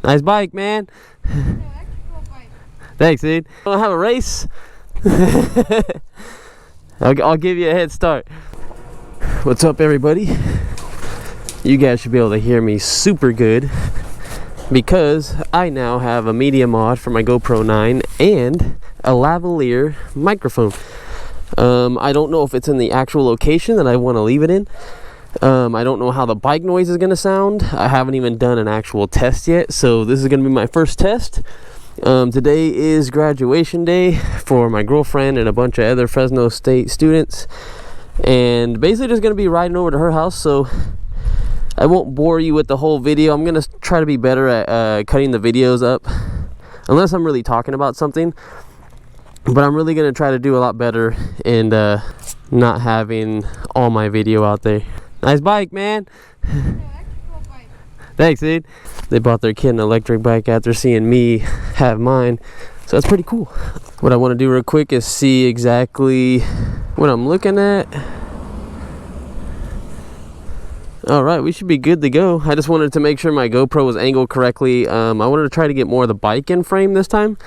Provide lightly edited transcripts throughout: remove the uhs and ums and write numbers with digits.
Nice bike, man. Thanks, dude. Wanna have a race? I'll give you a head start. What's up, everybody? You guys should be able to hear me super good because I now have a media mod for my GoPro 9 and a lavalier microphone. I don't know if it's in the actual location that I want to leave it in. I don't know how the bike noise is going to sound. I haven't even done an actual test yet, so this is going to be my first test. Today is graduation day for my girlfriend and a bunch of other Fresno State students, and basically just going to be riding over to her house, so I won't bore you with the whole video. I'm going to try to be better at cutting the videos up, unless I'm really talking about something, but I'm really going to try to do a lot better and not having all my video out there. Nice bike, man. Thanks, dude. They bought their kid an electric bike after seeing me have mine, so that's pretty cool. What I want to do real quick is see exactly what I'm looking at. All right, we should be good to go. I just wanted to make sure my GoPro was angled correctly. I wanted to try to get more of the bike in frame this time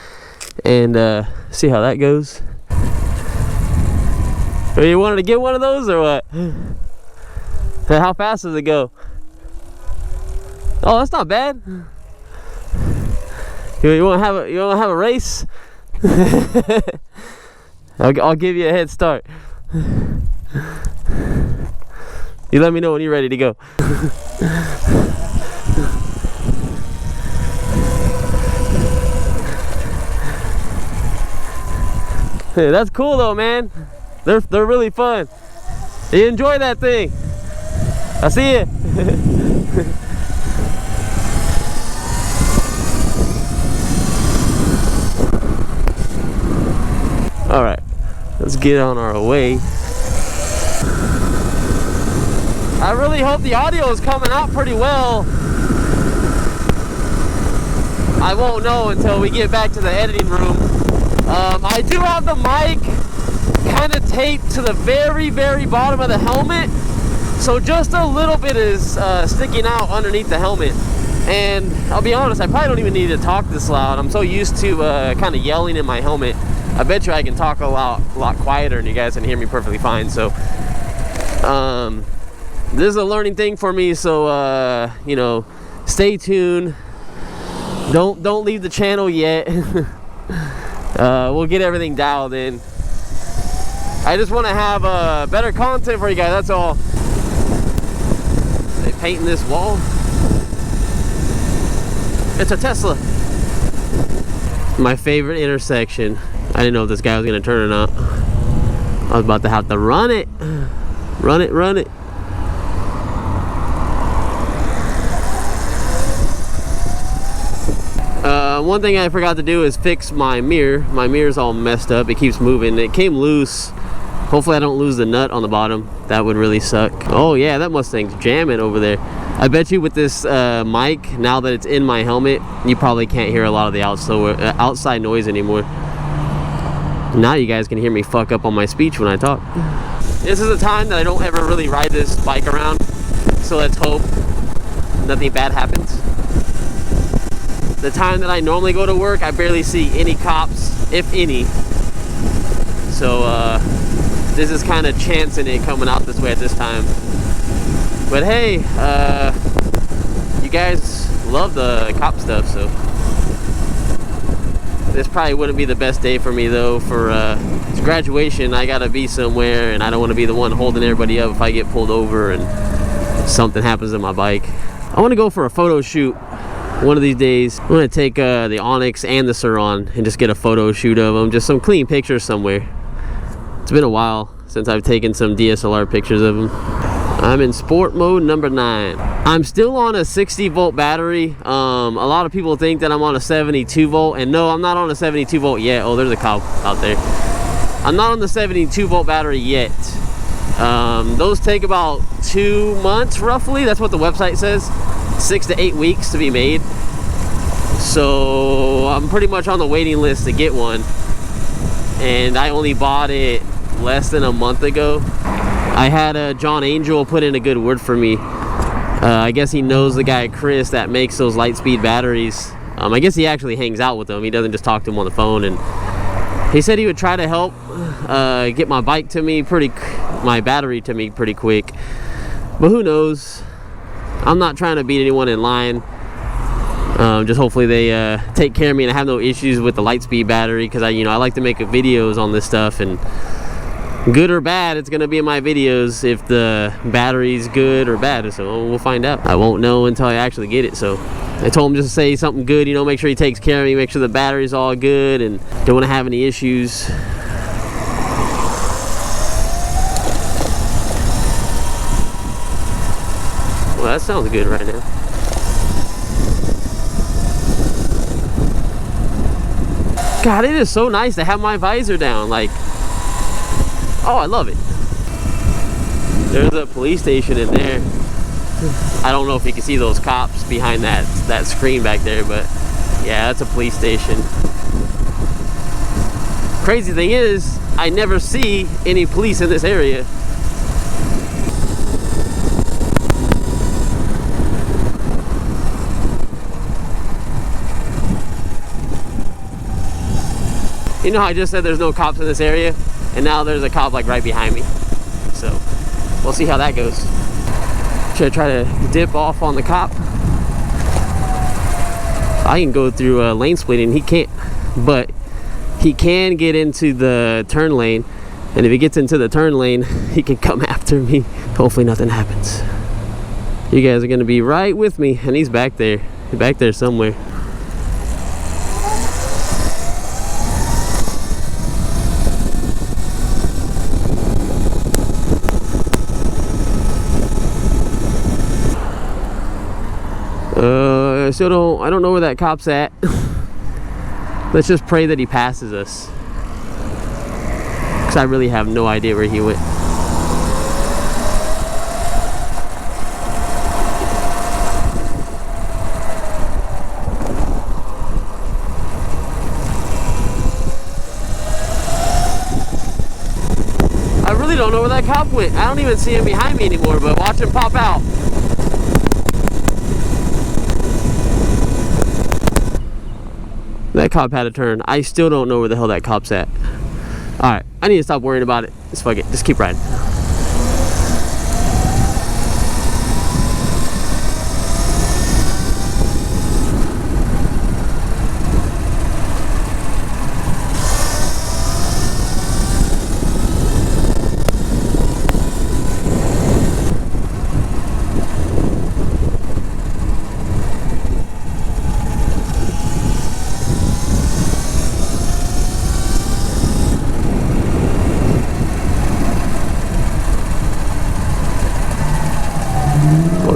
and see how that goes. So you wanted to get one of those or what? How fast does it go? Oh, that's not bad. You want to have a race? I'll give you a head start. You let me know when you're ready to go. Hey, that's cool though, man. They're really fun. You enjoy that thing. I see it. All right, let's get on our way. I really hope the audio is coming out pretty well. I won't know until we get back to the editing room. I do have the mic kind of taped to the very bottom of the helmet, so just a little bit is sticking out underneath the helmet. And I'll be honest, I probably don't even need to talk this loud. I'm so used to kind of yelling in my helmet. I bet you I can talk a lot quieter and you guys can hear me perfectly fine. So this is a learning thing for me, so you know, stay tuned. Don't leave the channel yet. We'll get everything dialed in. I just want to have better content for you guys, that's all. They painting this wall. It's a Tesla. My favorite intersection. I didn't know if this guy was gonna turn or not. I was about to have to run it. Run it. One thing I forgot to do is fix my mirror. My mirror's all messed up. It keeps moving. It came loose. Hopefully I don't lose the nut on the bottom. That would really suck. Oh yeah, that Mustang's jamming over there. I bet you with this mic, now that it's in my helmet, you probably can't hear a lot of the outside noise anymore. Now you guys can hear me fuck up on my speech when I talk. This is a time that I don't ever really ride this bike around, so let's hope nothing bad happens. The time that I normally go to work, I barely see any cops, if any. So this is kind of chancing it coming out this way at this time. But hey, you guys love the cop stuff, so this probably wouldn't be the best day for me though. For it's graduation, I gotta be somewhere, and I don't want to be the one holding everybody up if I get pulled over and something happens to my bike. I want to go for a photo shoot one of these days. I'm gonna take the Onyx and the Sur-Ron and just get a photo shoot of them, just some clean pictures somewhere. It's been a while since I've taken some DSLR pictures of them. I'm in sport mode number 9. I'm still on a 60 volt battery. A lot of people think that I'm on a 72 volt, and no, I'm not on a 72 volt yet. Oh, there's a cop out there. I'm not on the 72 volt battery yet. Those take about 2 months roughly. That's what the website says. 6 to 8 weeks to be made. So I'm pretty much on the waiting list to get one, and I only bought it less than a month ago. I had John Angel put in a good word for me. I guess he knows the guy Chris that makes those Lightspeed batteries. I guess he actually hangs out with them. He doesn't just talk to him on the phone. And he said he would try to help get my bike to me my battery to me pretty quick. But who knows? I'm not trying to beat anyone in line. Just hopefully they take care of me and I have no issues with the Lightspeed battery, because I like to make videos on this stuff, and good or bad, it's gonna be in my videos if the battery's good or bad. So we'll find out. I won't know until I actually get it. So I told him just to say something good, make sure he takes care of me, make sure the battery's all good, and don't want to have any issues. Well, that sounds good right now. God, it is so nice to have my visor down. Like, oh, I love it. There's a police station in there. I don't know if you can see those cops behind that screen back there, but yeah, that's a police station. Crazy thing is, I never see any police in this area. You know how I just said there's no cops in this area, and now there's a cop like right behind me. So we'll see how that goes. Should I try to dip off on the cop? I can go through lane splitting, he can't, but he can get into the turn lane, and if he gets into the turn lane, he can come after me. Hopefully nothing happens. You guys are gonna be right with me, and he's back there somewhere. I don't know where that cop's at. Let's just pray that he passes us, because I really have no idea where he went. I really don't know where that cop went. I don't even see him behind me anymore, but watch him pop out. That cop had a turn. I still don't know where the hell that cop's at. Alright, I need to stop worrying about it. Just fuck it. Just keep riding.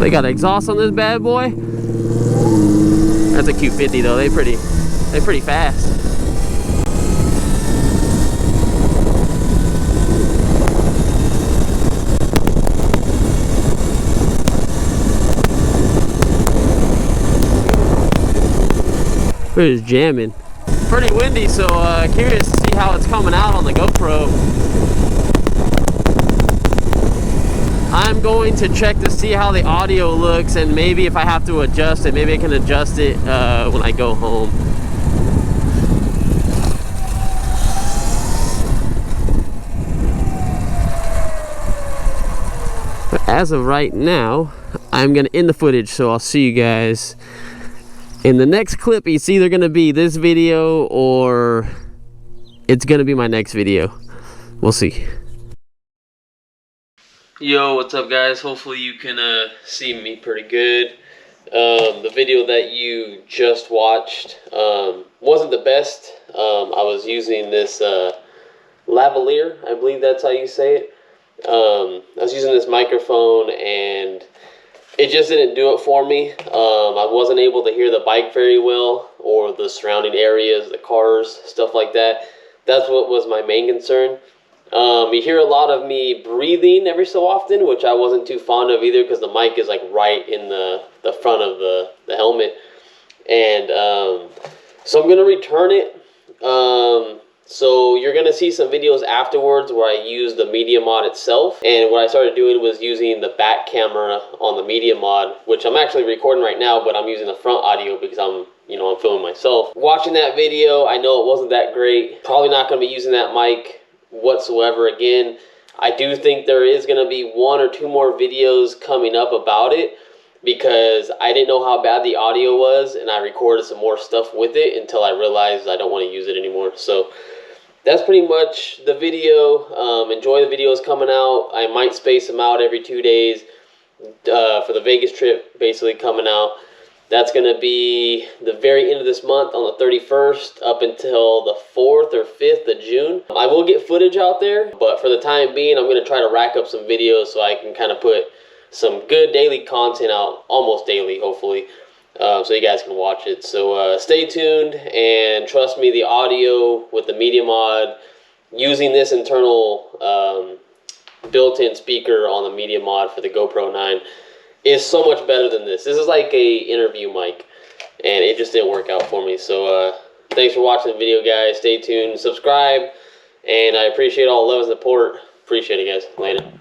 They got exhaust on this bad boy. That's a Q50 though. They're pretty fast. We're just jamming. Pretty windy, so curious to see how it's coming out on the GoPro. I'm going to check to see how the audio looks, and maybe if I have to adjust it, maybe I can adjust it when I go home. But as of right now, I'm going to end the footage, so I'll see you guys in the next clip. It's either going to be this video or it's going to be my next video. We'll see. Yo, what's up guys? Hopefully you can see me pretty good. The video that you just watched wasn't the best. I was using this Lavalier, I believe that's how you say it. I was using this microphone and it just didn't do it for me. I wasn't able to hear the bike very well, or the surrounding areas, the cars, stuff like that. That's what was my main concern. You hear a lot of me breathing every so often, which I wasn't too fond of either, because the mic is like right in the front of the helmet. And so I'm going to return it. So you're going to see some videos afterwards where I use the media mod itself. And what I started doing was using the back camera on the media mod, which I'm actually recording right now, but I'm using the front audio because I'm filming myself. Watching that video, I know it wasn't that great. Probably not going to be using that mic whatsoever again. I do think there is going to be 1 or 2 more videos coming up about it, because I didn't know how bad the audio was, and I recorded some more stuff with it until I realized I don't want to use it anymore. So that's pretty much the video. Enjoy the videos coming out. I might space them out every 2 days for the Vegas trip basically coming out. That's going to be the very end of this month on the 31st up until the 4th or 5th of June. I will get footage out there, but for the time being, I'm going to try to rack up some videos so I can kind of put some good daily content out, almost daily, hopefully, so you guys can watch it. So stay tuned, and trust me, the audio with the media mod, using this internal built-in speaker on the media mod for the GoPro 9 is so much better than this. This is like a interview mic, and it just didn't work out for me. So thanks for watching the video, guys. Stay tuned, subscribe, and I appreciate all the love and support. Appreciate it, guys. Later.